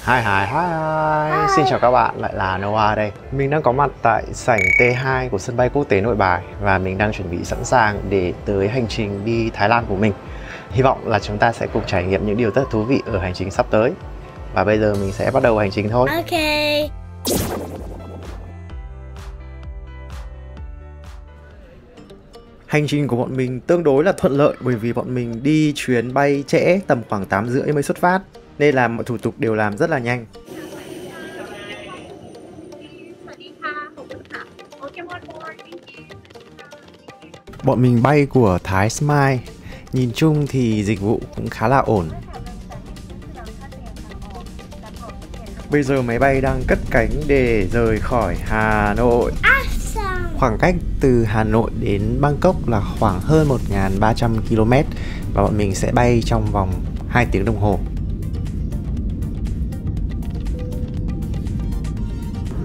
Hi hi hi. Xin chào các bạn, lại là Noah đây. Mình đang có mặt tại sảnh T2 của sân bay quốc tế Nội Bài và mình đang chuẩn bị sẵn sàng để tới hành trình đi Thái Lan của mình. Hy vọng là chúng ta sẽ cùng trải nghiệm những điều rất thú vị ở hành trình sắp tới. Và bây giờ mình sẽ bắt đầu hành trình thôi. Ok. Hành trình của bọn mình tương đối là thuận lợi bởi vì bọn mình đi chuyến bay trễ tầm khoảng 8 rưỡi mới xuất phát, nên là mọi thủ tục đều làm rất là nhanh. Bọn mình bay của Thái Smile. Nhìn chung thì dịch vụ cũng khá là ổn. Bây giờ máy bay đang cất cánh để rời khỏi Hà Nội. Khoảng cách từ Hà Nội đến Bangkok là khoảng hơn 1.300 km và bọn mình sẽ bay trong vòng 2 tiếng đồng hồ.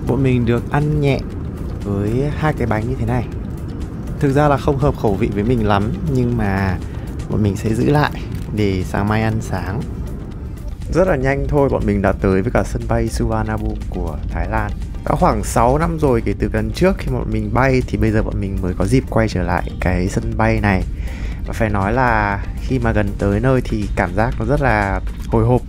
Bọn mình được ăn nhẹ với 2 cái bánh như thế này. Thực ra là không hợp khẩu vị với mình lắm, nhưng mà bọn mình sẽ giữ lại để sáng mai ăn sáng. Rất là nhanh thôi, bọn mình đã tới với cả sân bay Suvarnabhumi của Thái Lan. Đã khoảng 6 năm rồi kể từ lần trước khi bọn mình bay thì bây giờ bọn mình mới có dịp quay trở lại cái sân bay này. Và phải nói là khi mà gần tới nơi thì cảm giác nó rất là hồi hộp.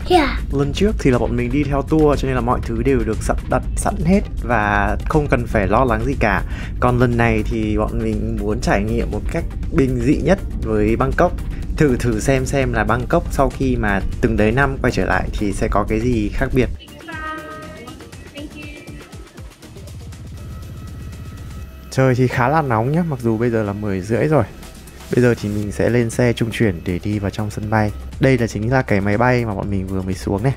Lần trước thì là bọn mình đi theo tour cho nên là mọi thứ đều được đặt sẵn hết và không cần phải lo lắng gì cả. Còn lần này thì bọn mình muốn trải nghiệm một cách bình dị nhất với Bangkok. Thử xem là Bangkok sau khi mà từng đấy năm quay trở lại thì sẽ có cái gì khác biệt. Trời thì khá là nóng nhá, mặc dù bây giờ là 10 rưỡi rồi. Bây giờ thì mình sẽ lên xe trung chuyển để đi vào trong sân bay. Đây là chính là cái máy bay mà bọn mình vừa mới xuống này.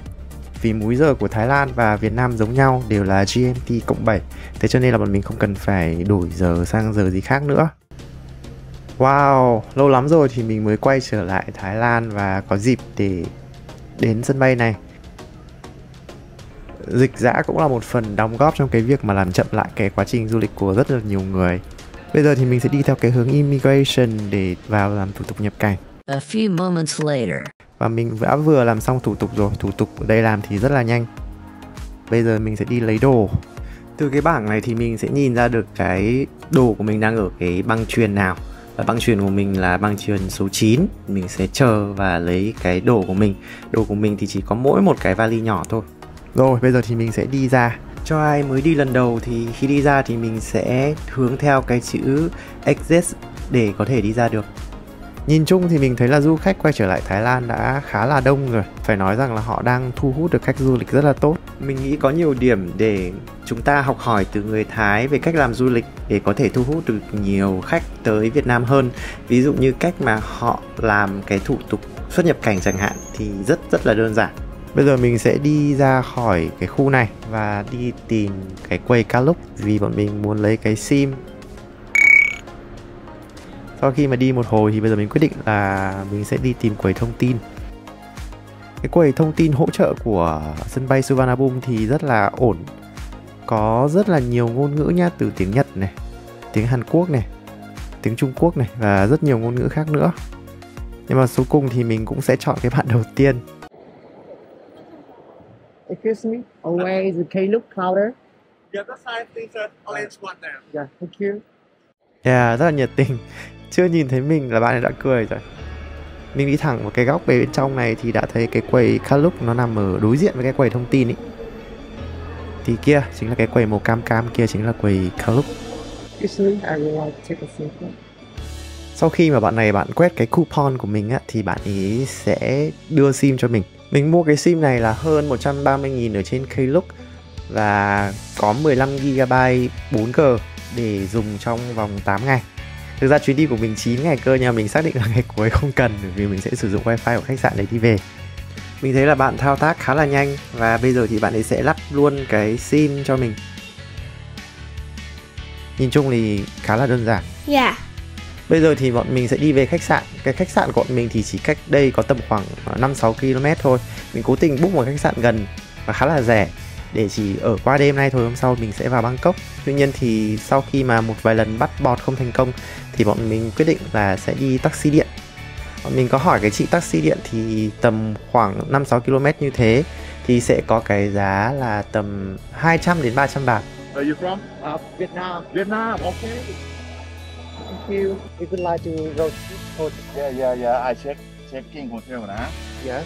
Vì múi giờ của Thái Lan và Việt Nam giống nhau, đều là GMT+7. Thế cho nên là bọn mình không cần phải đổi giờ sang giờ gì khác nữa. Wow, lâu lắm rồi thì mình mới quay trở lại Thái Lan và có dịp để đến sân bay này. Dịch dã cũng là một phần đóng góp trong cái việc mà làm chậm lại cái quá trình du lịch của rất là nhiều người. Bây giờ thì mình sẽ đi theo cái hướng immigration để vào làm thủ tục nhập cảnh. A few moments later. Và mình đã vừa làm xong thủ tục rồi, thủ tục ở đây làm thì rất là nhanh. Bây giờ mình sẽ đi lấy đồ. Từ cái bảng này thì mình sẽ nhìn ra được cái đồ của mình đang ở cái băng chuyền nào. Và băng chuyền của mình là băng chuyền số 9. Mình sẽ chờ và lấy cái đồ của mình. Đồ của mình thì chỉ có mỗi một cái vali nhỏ thôi. Rồi, bây giờ thì mình sẽ đi ra. Cho ai mới đi lần đầu thì khi đi ra thì mình sẽ hướng theo cái chữ Exit để có thể đi ra được. Nhìn chung thì mình thấy là du khách quay trở lại Thái Lan đã khá là đông rồi. Phải nói rằng là họ đang thu hút được khách du lịch rất là tốt. Mình nghĩ có nhiều điểm để chúng ta học hỏi từ người Thái về cách làm du lịch để có thể thu hút được nhiều khách tới Việt Nam hơn. Ví dụ như cách mà họ làm cái thủ tục xuất nhập cảnh chẳng hạn thì rất là đơn giản. Bây giờ mình sẽ đi ra khỏi cái khu này và đi tìm cái quầy Klook vì bọn mình muốn lấy cái SIM. Sau khi mà đi một hồi thì bây giờ mình quyết định là mình sẽ đi tìm quầy thông tin. Cái quầy thông tin hỗ trợ của sân bay Suvarnabhumi thì rất là ổn. Có rất là nhiều ngôn ngữ nha, từ tiếng Nhật này, tiếng Hàn Quốc này, tiếng Trung Quốc này và rất nhiều ngôn ngữ khác nữa. Nhưng mà cuối cùng thì mình cũng sẽ chọn cái bạn đầu tiên. Excuse me, where is the Klook counter? Yeah, that side, please, orange one there. Yeah, thank you. Yeah, rất là nhiệt tình. Chưa nhìn thấy mình là bạn ấy đã cười rồi. Mình đi thẳng vào cái góc bên trong này thì đã thấy cái quầy Klook nó nằm ở đối diện với cái quầy thông tin ấy. Thì kia chính là cái quầy màu cam kia chính là quầy Klook. Excuse me, I would like to take a seat. Sau khi mà bạn quét cái coupon của mình á, thì bạn ấy sẽ đưa SIM cho mình. Mình mua cái SIM này là hơn 130.000 ở trên Klook và có 15GB 4G để dùng trong vòng 8 ngày. Thực ra chuyến đi của mình 9 ngày cơ, nhưng mà mình xác định là ngày cuối không cần bởi vì mình sẽ sử dụng wifi của khách sạn để đi về. Mình thấy là bạn thao tác khá là nhanh và bây giờ thì bạn ấy sẽ lắp luôn cái SIM cho mình. Nhìn chung thì khá là đơn giản. Yeah. Bây giờ thì bọn mình sẽ đi về khách sạn. Cái khách sạn của bọn mình thì chỉ cách đây có tầm khoảng 5-6 km thôi. Mình cố tình book một khách sạn gần và khá là rẻ để chỉ ở qua đêm nay thôi, hôm sau mình sẽ vào Bangkok. Tuy nhiên thì sau khi mà một vài lần bắt bọt không thành công thì bọn mình quyết định là sẽ đi taxi điện. Bọn mình có hỏi cái chị taxi điện thì tầm khoảng 5-6 km như thế thì sẽ có cái giá là tầm 200 đến 300 baht. Where you from? Vietnam. Vietnam. Okay. Thank you. We would like to go to hotel. Yeah. I checking hotel now. Yes.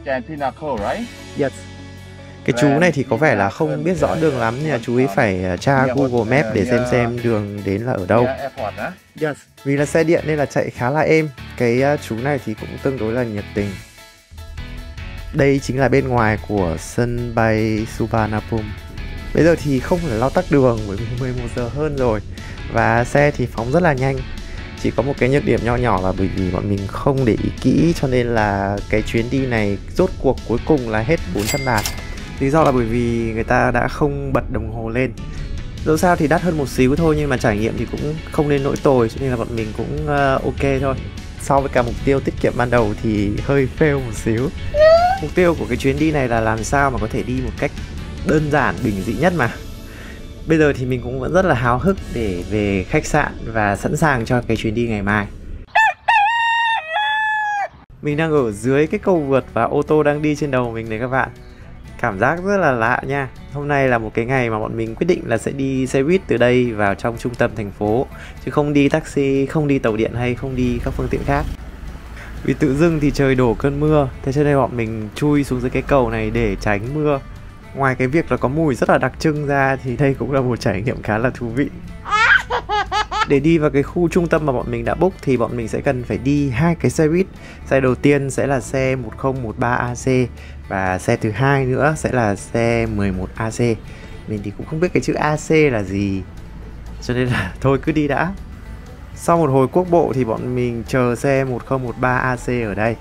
Can Pinnacle, right? Yes. Cái chú này thì có vẻ là không biết rõ đường lắm, nên là chú ấy phải tra Google Maps để xem đường đến là ở đâu. Yeah, airport, huh? Yes. Vì là xe điện nên là chạy khá là êm. Cái chú này thì cũng tương đối là nhiệt tình. Đây chính là bên ngoài của sân bay Suvarnabhumi. Bây giờ thì không phải lo tắc đường bởi vì 11 giờ hơn rồi. Và xe thì phóng rất là nhanh. Chỉ có một cái nhược điểm nho nhỏ là bởi vì bọn mình không để ý kỹ, cho nên là cái chuyến đi này rốt cuộc cuối cùng là hết 400 baht. Lý do là bởi vì người ta đã không bật đồng hồ lên. Dẫu sao thì đắt hơn một xíu thôi, nhưng mà trải nghiệm thì cũng không nên nỗi tồi, cho nên là bọn mình cũng ok thôi. So với cả mục tiêu tiết kiệm ban đầu thì hơi fail một xíu. Mục tiêu của cái chuyến đi này là làm sao mà có thể đi một cách đơn giản, bình dị nhất mà. Bây giờ thì mình cũng vẫn rất là háo hức để về khách sạn và sẵn sàng cho cái chuyến đi ngày mai. Mình đang ở dưới cái cầu vượt và ô tô đang đi trên đầu mình đấy các bạn. Cảm giác rất là lạ nha. Hôm nay là một cái ngày mà bọn mình quyết định là sẽ đi xe buýt từ đây vào trong trung tâm thành phố, chứ không đi taxi, không đi tàu điện hay không đi các phương tiện khác. Vì tự dưng thì trời đổ cơn mưa, thế cho nên bọn mình chui xuống dưới cái cầu này để tránh mưa. Ngoài cái việc là có mùi rất là đặc trưng ra thì đây cũng là một trải nghiệm khá là thú vị. Để đi vào cái khu trung tâm mà bọn mình đã book thì bọn mình sẽ cần phải đi hai cái xe buýt. Xe đầu tiên sẽ là xe 1013AC và xe thứ hai nữa sẽ là xe 11AC. Mình thì cũng không biết cái chữ AC là gì, cho nên là thôi cứ đi đã. Sau một hồi quốc bộ thì bọn mình chờ xe 1013AC ở đây.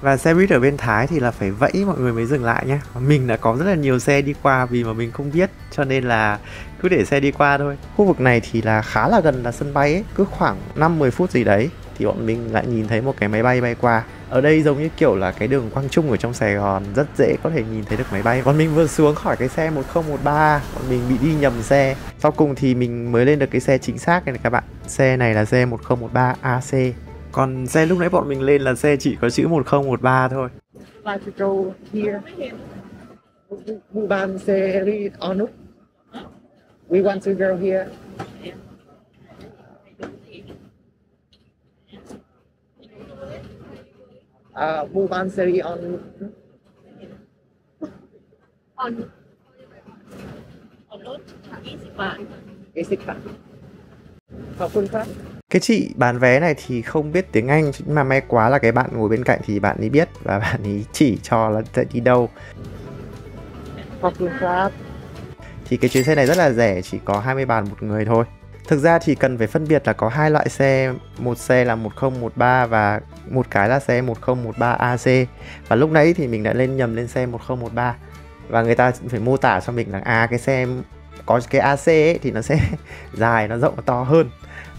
Và xe buýt ở bên Thái thì là phải vẫy mọi người mới dừng lại nhé. Mình đã có rất là nhiều xe đi qua vì mà mình không biết, cho nên là cứ để xe đi qua thôi. Khu vực này thì là khá là gần là sân bay ấy. Cứ khoảng 5-10 phút gì đấy thì bọn mình lại nhìn thấy một cái máy bay bay qua. Ở đây giống như kiểu là cái đường Quang Trung ở trong Sài Gòn, rất dễ có thể nhìn thấy được máy bay. Bọn mình vừa xuống khỏi cái xe 1013, bọn mình bị đi nhầm xe. Sau cùng thì mình mới lên được cái xe chính xác này các bạn. Xe này là xe 1013AC. Còn xe lúc nãy bọn mình lên là xe chỉ có chữ 1013 thôi. Like to go here. Buban Seri Onuk. We want to go here. Buban Seri Onuk. Khop khun krab. Cái chị bán vé này thì không biết tiếng Anh, nhưng mà may quá là cái bạn ngồi bên cạnh thì bạn ấy biết và bạn ấy chỉ cho là sẽ đi đâu. Khop khun krab. Thì cái chuyến xe này rất là rẻ, chỉ có 20 baht một người thôi. Thực ra thì cần phải phân biệt là có hai loại xe, một xe là 1013 và một cái là xe 1013AC. Và lúc nãy thì mình đã nhầm lên xe 1013 và người ta phải mô tả cho mình là cái xe có cái AC ấy thì nó sẽ dài, nó rộng, nó to hơn.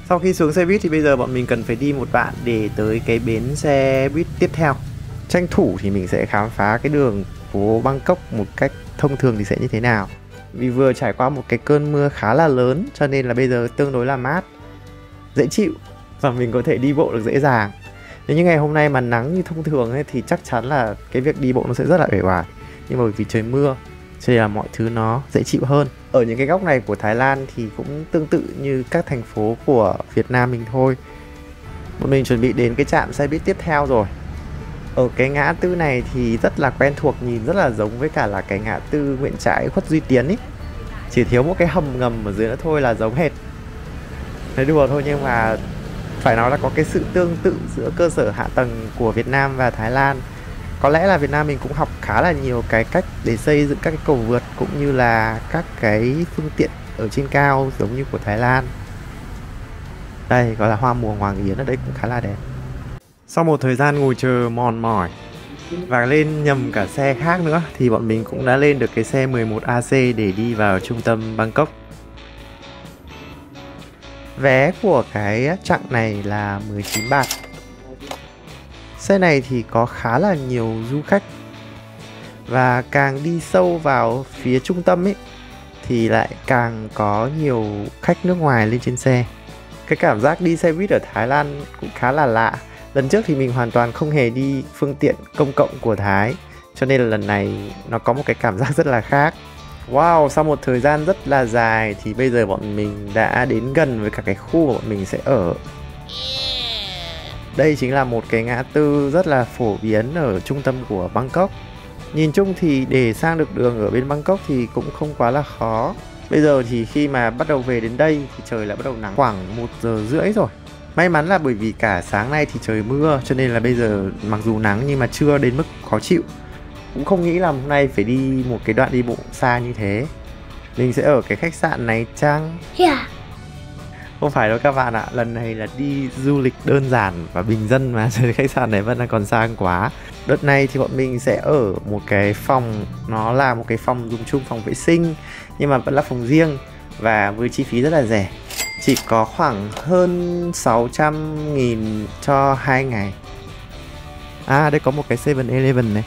Sau khi xuống xe buýt thì bây giờ bọn mình cần phải đi một đoạn để tới cái bến xe buýt tiếp theo. Tranh thủ thì mình sẽ khám phá cái đường phố Bangkok một cách thông thường thì sẽ như thế nào. Vì vừa trải qua một cái cơn mưa khá là lớn cho nên là bây giờ tương đối là mát, dễ chịu và mình có thể đi bộ được dễ dàng. Nếu như ngày hôm nay mà nắng như thông thường ấy, thì chắc chắn là cái việc đi bộ nó sẽ rất là uể oải. Nhưng mà bởi vì trời mưa cho nên là mọi thứ nó dễ chịu hơn. Ở những cái góc này của Thái Lan thì cũng tương tự như các thành phố của Việt Nam mình thôi. Bọn mình chuẩn bị đến cái trạm xe buýt tiếp theo rồi. Ở cái ngã tư này thì rất là quen thuộc, nhìn rất là giống với cả là cái ngã tư Nguyễn Trãi Khuất Duy Tiến ý. Chỉ thiếu một cái hầm ngầm ở dưới nữa thôi là giống hệt. Nói đùa thôi nhưng mà phải nói là có cái sự tương tự giữa cơ sở hạ tầng của Việt Nam và Thái Lan. Có lẽ là Việt Nam mình cũng học khá là nhiều cái cách để xây dựng các cái cầu vượt cũng như là các cái phương tiện ở trên cao giống như của Thái Lan. Đây gọi là hoa mùa Hoàng Yến ở đây cũng khá là đẹp. Sau một thời gian ngồi chờ mòn mỏi và lên nhầm cả xe khác nữa thì bọn mình cũng đã lên được cái xe 11AC để đi vào trung tâm Bangkok. Vé của cái chặng này là 19 baht. Xe này thì có khá là nhiều du khách. Và càng đi sâu vào phía trung tâm ấy thì lại càng có nhiều khách nước ngoài lên trên xe. Cái cảm giác đi xe buýt ở Thái Lan cũng khá là lạ. Lần trước thì mình hoàn toàn không hề đi phương tiện công cộng của Thái, cho nên là lần này nó có một cái cảm giác rất là khác. Wow, sau một thời gian rất là dài thì bây giờ bọn mình đã đến gần với cả cái khu mà bọn mình sẽ ở. Đây chính là một cái ngã tư rất là phổ biến ở trung tâm của Bangkok. Nhìn chung thì để sang được đường ở bên Bangkok thì cũng không quá là khó. Bây giờ thì khi mà bắt đầu về đến đây thì trời lại bắt đầu nắng khoảng 1 giờ rưỡi rồi. May mắn là bởi vì cả sáng nay thì trời mưa, cho nên là bây giờ mặc dù nắng nhưng mà chưa đến mức khó chịu. Cũng không nghĩ là hôm nay phải đi một cái đoạn đi bộ xa như thế. Mình sẽ ở cái khách sạn này chăng? Yeah. Không phải đâu các bạn ạ, lần này là đi du lịch đơn giản và bình dân mà, cho nên khách sạn này vẫn đang còn sang quá. Đợt này thì bọn mình sẽ ở một cái phòng, nó là một cái phòng dùng chung, phòng vệ sinh, nhưng mà vẫn là phòng riêng và với chi phí rất là rẻ. Chỉ có khoảng hơn 600.000 cho 2 ngày. À, đây có một cái 7-Eleven này.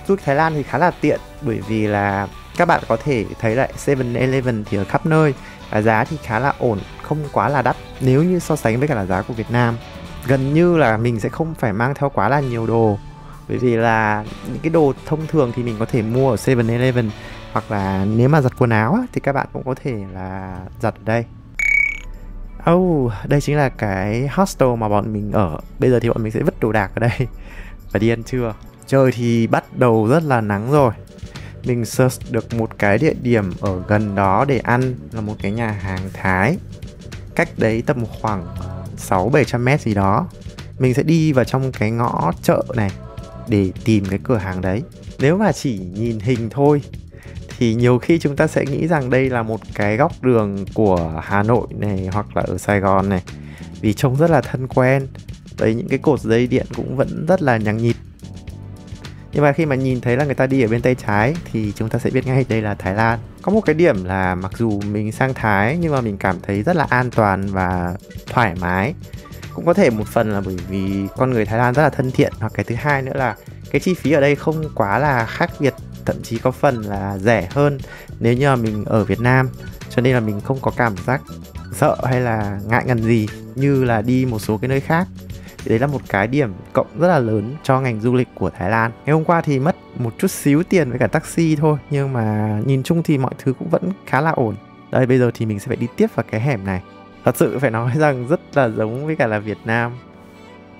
Du lịch Thái Lan thì khá là tiện bởi vì là các bạn có thể thấy lại 7-Eleven thì ở khắp nơi và giá thì khá là ổn, không quá là đắt nếu như so sánh với cả là giá của Việt Nam. Gần như là mình sẽ không phải mang theo quá là nhiều đồ, bởi vì là những cái đồ thông thường thì mình có thể mua ở 7-Eleven, hoặc là nếu mà giặt quần áo thì các bạn cũng có thể là giặt ở đây. Đây chính là cái hostel mà bọn mình ở. Bây giờ thì bọn mình sẽ vứt đồ đạc ở đây và đi ăn trưa. Trời thì bắt đầu rất là nắng rồi. Mình search được một cái địa điểm ở gần đó để ăn, là một cái nhà hàng Thái. Cách đấy tầm khoảng 600-700 mét gì đó. Mình sẽ đi vào trong cái ngõ chợ này để tìm cái cửa hàng đấy. Nếu mà chỉ nhìn hình thôi thì nhiều khi chúng ta sẽ nghĩ rằng đây là một cái góc đường của Hà Nội này, hoặc là ở Sài Gòn này, vì trông rất là thân quen. Đấy, những cái cột dây điện cũng vẫn rất là nhằng nhịt. Nhưng mà khi mà nhìn thấy là người ta đi ở bên tay trái thì chúng ta sẽ biết ngay đây là Thái Lan. Có một cái điểm là mặc dù mình sang Thái nhưng mà mình cảm thấy rất là an toàn và thoải mái. Cũng có thể một phần là bởi vì con người Thái Lan rất là thân thiện, hoặc cái thứ hai nữa là cái chi phí ở đây không quá là khác biệt, thậm chí có phần là rẻ hơn nếu như mà mình ở Việt Nam. Cho nên là mình không có cảm giác sợ hay là ngại ngần gì như là đi một số cái nơi khác. Thì đấy là một cái điểm cộng rất là lớn cho ngành du lịch của Thái Lan. Ngày hôm qua thì mất một chút xíu tiền với cả taxi thôi, nhưng mà nhìn chung thì mọi thứ cũng vẫn khá là ổn. Đây, bây giờ thì mình sẽ phải đi tiếp vào cái hẻm này. Thật sự phải nói rằng rất là giống với cả là Việt Nam.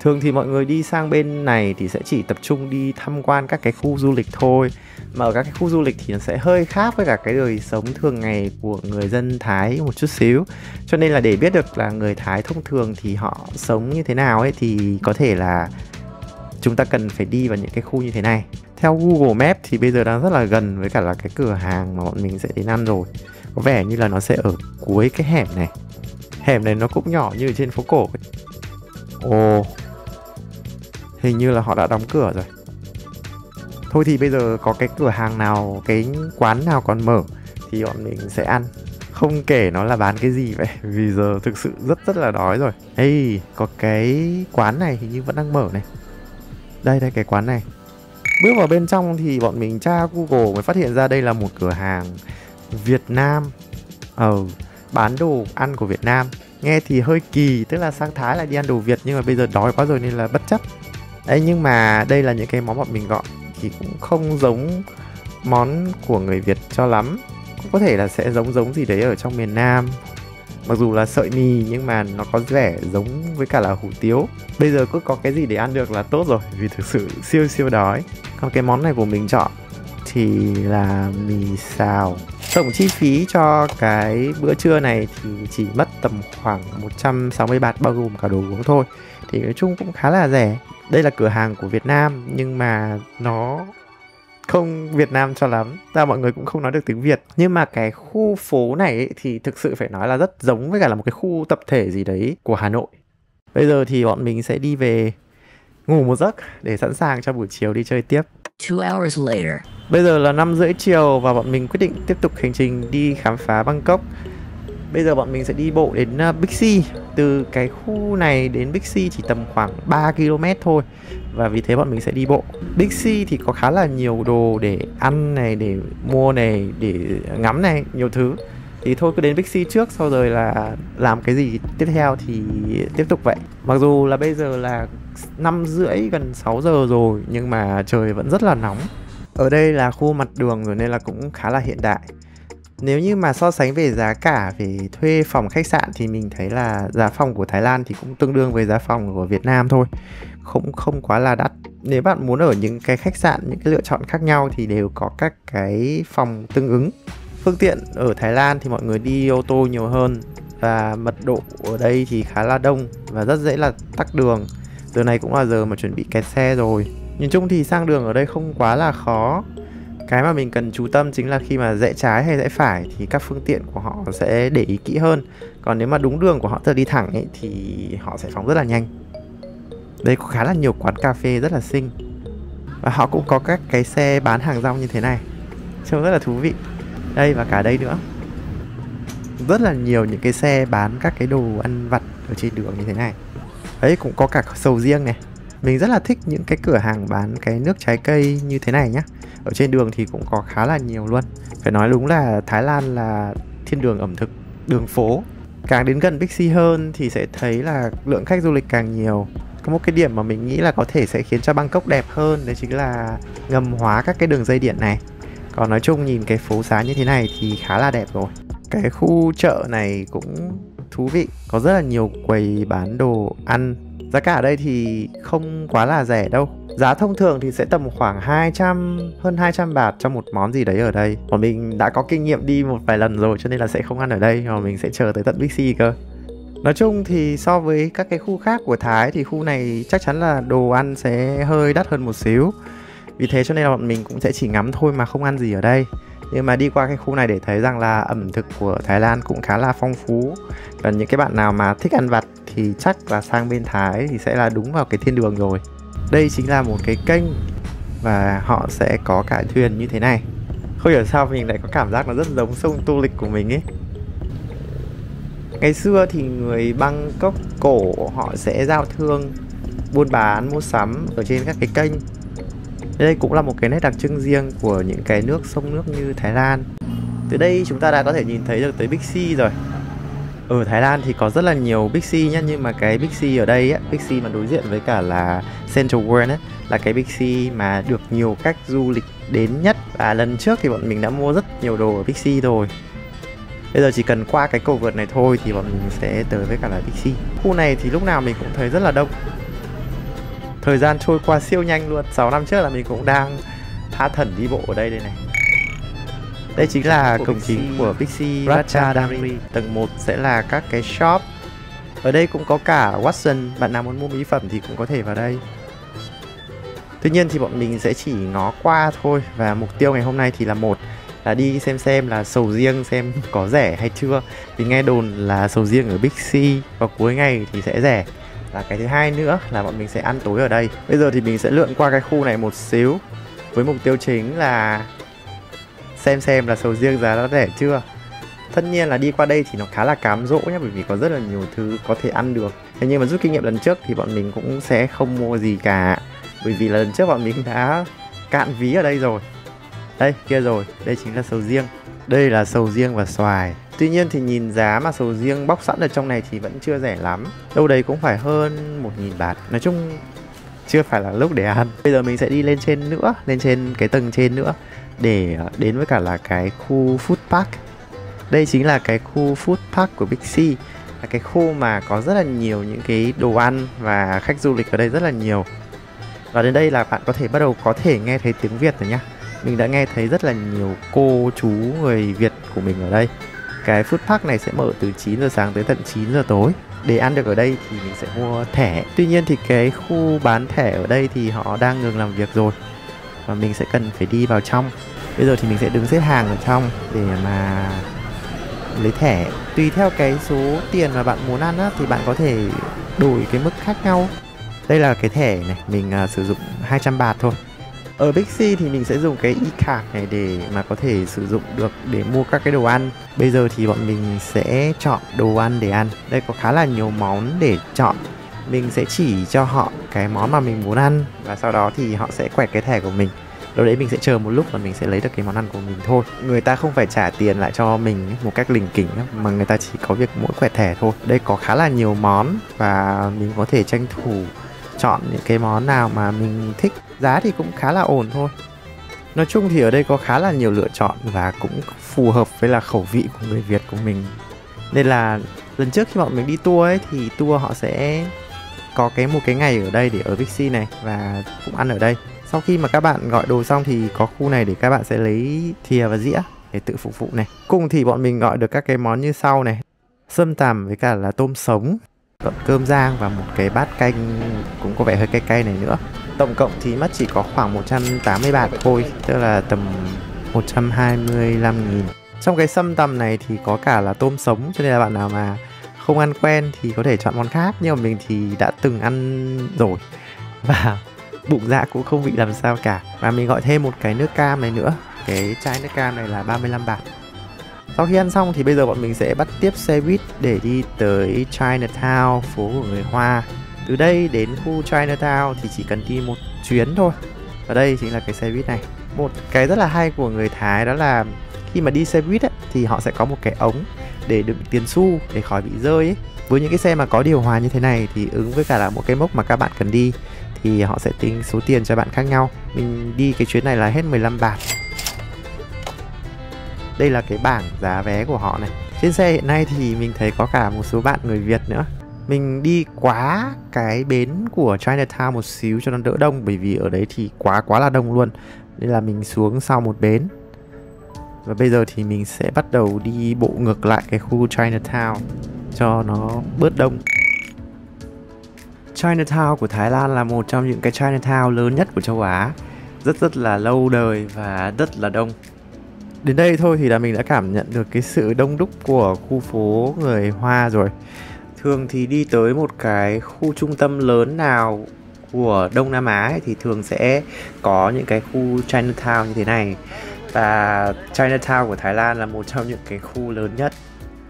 Thường thì mọi người đi sang bên này thì sẽ chỉ tập trung đi tham quan các cái khu du lịch thôi. Mà ở các cái khu du lịch thì nó sẽ hơi khác với cả cái đời sống thường ngày của người dân Thái một chút xíu. Cho nên là để biết được là người Thái thông thường thì họ sống như thế nào ấy, thì có thể là chúng ta cần phải đi vào những cái khu như thế này. Theo Google Maps thì bây giờ đang rất là gần với cả là cái cửa hàng mà bọn mình sẽ đến ăn rồi. Có vẻ như là nó sẽ ở cuối cái hẻm này. Hẻm này nó cũng nhỏ như ở trên phố cổ ấy. Ồ, hình như là họ đã đóng cửa rồi. Thôi thì bây giờ có cái cửa hàng nào, cái quán nào còn mở thì bọn mình sẽ ăn. Không kể nó là bán cái gì vậy, vì giờ thực sự rất là đói rồi. Ê, có cái quán này hình như vẫn đang mở này. Đây cái quán này. Bước vào bên trong thì bọn mình tra Google mới phát hiện ra đây là một cửa hàng Việt Nam, bán đồ ăn của Việt Nam. Nghe thì hơi kỳ, tức là sang Thái là đi ăn đồ Việt, nhưng mà bây giờ đói quá rồi nên là bất chấp. Đấy, nhưng mà đây là những cái món bọn mình gọi thì cũng không giống món của người Việt cho lắm. Cũng có thể là sẽ giống gì đấy ở trong miền Nam. Mặc dù là sợi mì nhưng mà nó có vẻ giống với cả là hủ tiếu. Bây giờ cứ có cái gì để ăn được là tốt rồi, vì thực sự siêu đói. Còn cái món này của mình chọn thì là mì xào. Tổng chi phí cho cái bữa trưa này thì chỉ mất tầm khoảng 160 baht bao gồm cả đồ uống thôi. Thì nói chung cũng khá là rẻ. Đây là cửa hàng của Việt Nam nhưng mà nó không Việt Nam cho lắm. Ra mọi người cũng không nói được tiếng Việt. Nhưng mà cái khu phố này ấy, thì thực sự phải nói là rất giống với cả là một cái khu tập thể gì đấy của Hà Nội. Bây giờ thì bọn mình sẽ đi về ngủ một giấc để sẵn sàng cho buổi chiều đi chơi tiếp. 2 hours later. Bây giờ là 5:30 chiều và bọn mình quyết định tiếp tục hành trình đi khám phá Bangkok. Bây giờ bọn mình sẽ đi bộ đến Big C. Từ cái khu này đến Big C chỉ tầm khoảng 3 km thôi. Và vì thế bọn mình sẽ đi bộ. Big C thì có khá là nhiều đồ để ăn này, để mua này, để ngắm này, nhiều thứ. Thì thôi cứ đến Big C trước, sau rồi là làm cái gì tiếp theo thì tiếp tục vậy. Mặc dù là bây giờ là 5:30 gần 6 giờ rồi, nhưng mà trời vẫn rất là nóng. Ở đây là khu mặt đường rồi nên là cũng khá là hiện đại. Nếu như mà so sánh về giá cả về thuê phòng khách sạn thì mình thấy là giá phòng của Thái Lan thì cũng tương đương với giá phòng của Việt Nam thôi, không quá là đắt. Nếu bạn muốn ở những cái khách sạn, những cái lựa chọn khác nhau thì đều có các cái phòng tương ứng. Phương tiện ở Thái Lan thì mọi người đi ô tô nhiều hơn, và mật độ ở đây thì khá là đông và rất dễ là tắc đường. Giờ này cũng là giờ mà chuẩn bị kẹt xe rồi. Nhìn chung thì sang đường ở đây không quá là khó. Cái mà mình cần chú tâm chính là khi mà rẽ trái hay rẽ phải thì các phương tiện của họ sẽ để ý kỹ hơn. Còn nếu mà đúng đường của họ, tức là đi thẳng ấy, thì họ sẽ phóng rất là nhanh. Đây có khá là nhiều quán cà phê rất là xinh. Và họ cũng có các cái xe bán hàng rong như thế này, trông rất là thú vị. Đây và cả đây nữa, rất là nhiều những cái xe bán các cái đồ ăn vặt ở trên đường như thế này. Đấy, cũng có cả sầu riêng này. Mình rất là thích những cái cửa hàng bán cái nước trái cây như thế này nhá. Ở trên đường thì cũng có khá là nhiều luôn. Phải nói đúng là Thái Lan là thiên đường ẩm thực, đường phố. Càng đến gần Big C hơn thì sẽ thấy là lượng khách du lịch càng nhiều. Có một cái điểm mà mình nghĩ là có thể sẽ khiến cho Bangkok đẹp hơn, đấy chính là ngầm hóa các cái đường dây điện này. Còn nói chung nhìn cái phố xá như thế này thì khá là đẹp rồi. Cái khu chợ này cũng thú vị, có rất là nhiều quầy bán đồ ăn. Giá cả ở đây thì không quá là rẻ đâu. Giá thông thường thì sẽ tầm khoảng hơn 200 baht cho một món gì đấy ở đây. Còn mình đã có kinh nghiệm đi một vài lần rồi cho nên là sẽ không ăn ở đây, mà mình sẽ chờ tới tận Big C cơ. Nói chung thì so với các cái khu khác của Thái thì khu này chắc chắn là đồ ăn sẽ hơi đắt hơn một xíu. Vì thế cho nên là bọn mình cũng sẽ chỉ ngắm thôi mà không ăn gì ở đây. Nhưng mà đi qua cái khu này để thấy rằng là ẩm thực của Thái Lan cũng khá là phong phú. Và những cái bạn nào mà thích ăn vặt thì chắc là sang bên Thái thì sẽ là đúng vào cái thiên đường rồi. Đây chính là một cái kênh và họ sẽ có cả thuyền như thế này. Không hiểu sao mình lại có cảm giác nó rất giống sông Tô Lịch của mình ấy. Ngày xưa thì người Bangkok cổ họ sẽ giao thương, buôn bán, mua sắm ở trên các cái kênh. Đây cũng là một cái nét đặc trưng riêng của những cái sông nước như Thái Lan. Từ đây chúng ta đã có thể nhìn thấy được tới Big C rồi. Ở Thái Lan thì có rất là nhiều Big C nhá, nhưng mà cái Big C ở đây á, Big C mà đối diện với cả là Central World ấy, là cái Big C mà được nhiều khách du lịch đến nhất. Và lần trước thì bọn mình đã mua rất nhiều đồ ở Big C rồi. Bây giờ chỉ cần qua cái cầu vượt này thôi thì bọn mình sẽ tới với cả là Big C. Khu này thì lúc nào mình cũng thấy rất là đông. Thời gian trôi qua siêu nhanh luôn. 6 năm trước là mình cũng đang tha thẩn đi bộ ở đây này. Đây chính là cổng chính của Big C Ratchadamri. Tầng 1 sẽ là các cái shop. Ở đây cũng có cả Watson. Bạn nào muốn mua mỹ phẩm thì cũng có thể vào đây. Tuy nhiên thì bọn mình sẽ chỉ ngó qua thôi. Và mục tiêu ngày hôm nay thì là một là đi xem là sầu riêng xem có rẻ hay chưa. Vì nghe đồn là sầu riêng ở Big C vào cuối ngày thì sẽ rẻ. Và cái thứ hai nữa là bọn mình sẽ ăn tối ở đây. Bây giờ thì mình sẽ lượn qua cái khu này một xíu, với mục tiêu chính là xem là sầu riêng giá nó rẻ chưa. Tất nhiên là đi qua đây thì nó khá là cám dỗ nhé, bởi vì có rất là nhiều thứ có thể ăn được. Thế nhưng mà rút kinh nghiệm lần trước thì bọn mình cũng sẽ không mua gì cả, bởi vì là lần trước bọn mình đã cạn ví ở đây rồi. Đây, kia rồi, đây chính là sầu riêng. Đây là sầu riêng và xoài. Tuy nhiên thì nhìn giá mà sầu riêng bóc sẵn ở trong này thì vẫn chưa rẻ lắm. Đâu đấy cũng phải hơn 1.000 baht. Nói chung chưa phải là lúc để ăn. Bây giờ mình sẽ đi lên trên nữa, lên trên cái tầng trên nữa, để đến với cả là cái khu food park. Đây chính là cái khu food park của Big C, là cái khu mà có rất là nhiều những cái đồ ăn và khách du lịch ở đây rất là nhiều. Và đến đây là bạn bắt đầu có thể nghe thấy tiếng Việt rồi nhá. Mình đã nghe thấy rất là nhiều cô chú người Việt của mình ở đây. Cái food park này sẽ mở từ 9 giờ sáng tới tận 9 giờ tối. Để ăn được ở đây thì mình sẽ mua thẻ. Tuy nhiên thì cái khu bán thẻ ở đây thì họ đang ngừng làm việc rồi, và mình sẽ cần phải đi vào trong. Bây giờ thì mình sẽ đứng xếp hàng ở trong để mà lấy thẻ. Tùy theo cái số tiền mà bạn muốn ăn á, thì bạn có thể đổi cái mức khác nhau. Đây là cái thẻ này, mình sử dụng 200 baht thôi. Ở Big C thì mình sẽ dùng cái e-card này để mà có thể sử dụng được để mua các cái đồ ăn. Bây giờ thì bọn mình sẽ chọn đồ ăn để ăn. Đây có khá là nhiều món để chọn. Mình sẽ chỉ cho họ cái món mà mình muốn ăn, và sau đó thì họ sẽ quẹt cái thẻ của mình. Lúc đấy mình sẽ chờ một lúc và mình sẽ lấy được cái món ăn của mình thôi. Người ta không phải trả tiền lại cho mình một cách lỉnh kỉnh, mà người ta chỉ có việc mỗi quẹt thẻ thôi. Đây có khá là nhiều món và mình có thể tranh thủ chọn những cái món nào mà mình thích. Giá thì cũng khá là ổn thôi. Nói chung thì ở đây có khá là nhiều lựa chọn và cũng phù hợp với là khẩu vị của người Việt của mình. Nên là lần trước khi bọn mình đi tour ấy thì tour họ sẽ có một cái ngày ở đây để ở Bixi này và cũng ăn ở đây. Sau khi mà các bạn gọi đồ xong thì có khu này để các bạn sẽ lấy thìa và dĩa để tự phục vụ này. Cùng thì bọn mình gọi được các cái món như sau này: sâm tằm với cả là tôm sống, còn cơm rang và một cái bát canh cũng có vẻ hơi cay cay này nữa. Tổng cộng thì mất chỉ có khoảng 180 baht thôi, tức là tầm 125.000. Trong cái sâm tằm này thì có cả là tôm sống, cho nên là bạn nào mà không ăn quen thì có thể chọn món khác. Nhưng mà mình thì đã từng ăn rồi và bụng dạ cũng không bị làm sao cả. Và mình gọi thêm một cái nước cam này nữa. Cái chai nước cam này là 35 baht. Sau khi ăn xong thì bây giờ bọn mình sẽ bắt tiếp xe buýt để đi tới Chinatown, phố của người Hoa. Từ đây đến khu Chinatown thì chỉ cần đi một chuyến thôi. Và đây chính là cái xe buýt này. Một cái rất là hay của người Thái đó là khi mà đi xe buýt ấy, thì họ sẽ có một cái ống để đựng tiền xu để khỏi bị rơi ấy. Với những cái xe mà có điều hòa như thế này thì ứng với cả là một cái mốc mà các bạn cần đi thì họ sẽ tính số tiền cho bạn khác nhau. Mình đi cái chuyến này là hết 15 baht. Đây là cái bảng giá vé của họ này. Trên xe hiện nay thì mình thấy có cả một số bạn người Việt nữa. Mình đi quá cái bến của Chinatown một xíu cho nó đỡ đông, bởi vì ở đấy thì quá là đông luôn. Nên là mình xuống sau một bến. Và bây giờ thì mình sẽ bắt đầu đi bộ ngược lại cái khu Chinatown cho nó bớt đông. Chinatown của Thái Lan là một trong những cái Chinatown lớn nhất của châu Á. Rất là lâu đời và rất là đông. Đến đây thôi thì là mình đã cảm nhận được cái sự đông đúc của khu phố người Hoa rồi. Thường thì đi tới một cái khu trung tâm lớn nào của Đông Nam Á ấy, thì thường sẽ có những cái khu Chinatown như thế này. Và Chinatown của Thái Lan là một trong những cái khu lớn nhất.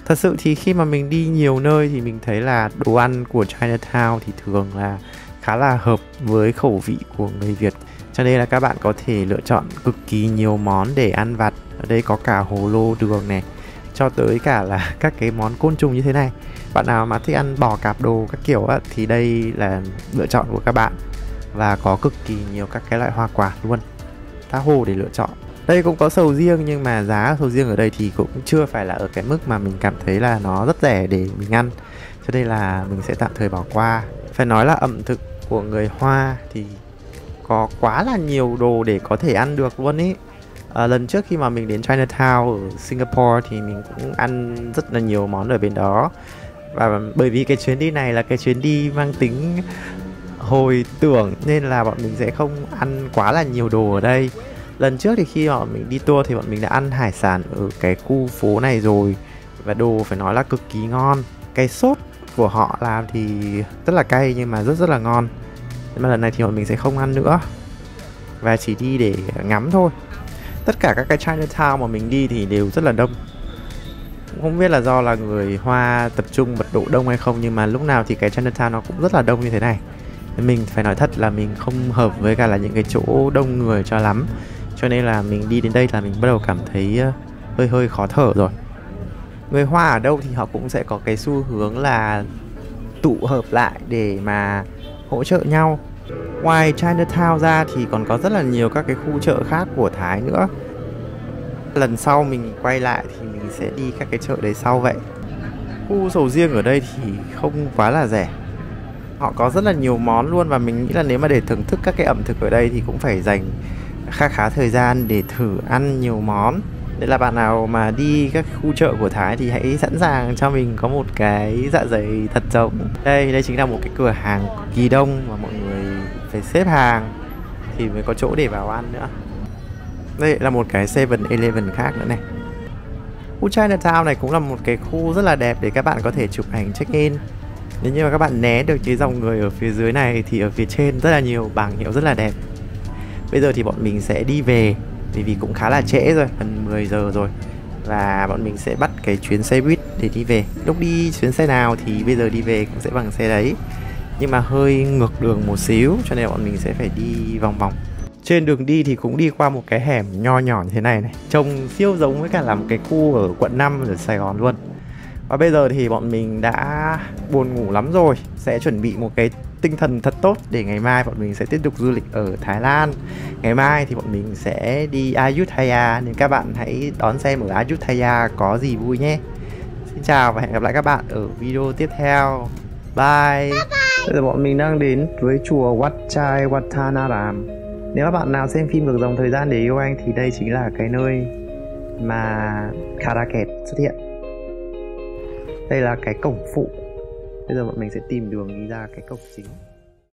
Thật sự thì khi mà mình đi nhiều nơi thì mình thấy là đồ ăn của Chinatown thì thường là khá là hợp với khẩu vị của người Việt. Cho nên là các bạn có thể lựa chọn cực kỳ nhiều món để ăn vặt. Ở đây có cả hồ lô đường này, cho tới cả là các cái món côn trùng như thế này. Bạn nào mà thích ăn bò cạp đồ các kiểu á, thì đây là lựa chọn của các bạn. Và có cực kỳ nhiều các cái loại hoa quả luôn, tha hồ để lựa chọn. Đây cũng có sầu riêng, nhưng mà giá sầu riêng ở đây thì cũng chưa phải là ở cái mức mà mình cảm thấy là nó rất rẻ để mình ăn. Cho nên là mình sẽ tạm thời bỏ qua. Phải nói là ẩm thực của người Hoa thì có quá là nhiều đồ để có thể ăn được luôn ý. Lần trước khi mà mình đến Chinatown ở Singapore thì mình cũng ăn rất là nhiều món ở bên đó. Và bởi vì cái chuyến đi này là cái chuyến đi mang tính hồi tưởng nên là bọn mình sẽ không ăn quá là nhiều đồ ở đây. Lần trước thì khi bọn mình đi tour thì bọn mình đã ăn hải sản ở cái khu phố này rồi. Và đồ phải nói là cực kỳ ngon. Cái sốt của họ làm thì rất là cay nhưng mà rất là ngon. Nhưng mà lần này thì bọn mình sẽ không ăn nữa và chỉ đi để ngắm thôi. Tất cả các cái Chinatown mà mình đi thì đều rất là đông. Không biết là do là người Hoa tập trung mật độ đông hay không, nhưng mà lúc nào thì cái Chinatown nó cũng rất là đông như thế này. Mình phải nói thật là mình không hợp với cả là những cái chỗ đông người cho lắm. Cho nên là mình đi đến đây là mình bắt đầu cảm thấy hơi khó thở rồi. Người Hoa ở đâu thì họ cũng sẽ có cái xu hướng là tụ hợp lại để mà hỗ trợ nhau. Ngoài Chinatown ra thì còn có rất là nhiều các cái khu chợ khác của Thái nữa. Lần sau mình quay lại thì mình sẽ đi các cái chợ đấy sau vậy. Khu sầu riêng ở đây thì không quá là rẻ. Họ có rất là nhiều món luôn, và mình nghĩ là nếu mà để thưởng thức các cái ẩm thực ở đây thì cũng phải dành khá thời gian để thử ăn nhiều món. Nên là bạn nào mà đi các khu chợ của Thái thì hãy sẵn sàng cho mình có một cái dạ dày thật rộng. Đây chính là một cái cửa hàng cực kỳ đông mà mọi người phải xếp hàng thì mới có chỗ để vào ăn nữa. Đây là một cái 7-Eleven khác nữa này. Khu Chinatown này cũng là một cái khu rất là đẹp để các bạn có thể chụp ảnh check-in. Nếu như mà các bạn né được cái dòng người ở phía dưới này thì ở phía trên rất là nhiều bảng hiệu rất là đẹp. Bây giờ thì bọn mình sẽ đi về vì cũng khá là trễ rồi, gần 10 giờ rồi. Và bọn mình sẽ bắt cái chuyến xe buýt để đi về. Lúc đi chuyến xe nào thì bây giờ đi về cũng sẽ bằng xe đấy. Nhưng mà hơi ngược đường một xíu, cho nên bọn mình sẽ phải đi vòng vòng. Trên đường đi thì cũng đi qua một cái hẻm nho nhỏ như thế này này. Trông siêu giống với cả là một cái khu ở quận 5 ở Sài Gòn luôn. Và bây giờ thì bọn mình đã buồn ngủ lắm rồi, sẽ chuẩn bị một cái tinh thần thật tốt để ngày mai bọn mình sẽ tiếp tục du lịch ở Thái Lan. Ngày mai thì bọn mình sẽ đi Ayutthaya, nên các bạn hãy đón xem ở Ayutthaya có gì vui nhé. Xin chào và hẹn gặp lại các bạn ở video tiếp theo. Bye. Bây giờ bọn mình đang đến với chùa Wat Chai Wattanaram. Nếu các bạn nào xem phim Ngược Dòng Thời Gian Để Yêu Anh thì đây chính là cái nơi mà Karaket xuất hiện. Đây là cái cổng phụ. Bây giờ bọn mình sẽ tìm đường đi ra cái cổng chính.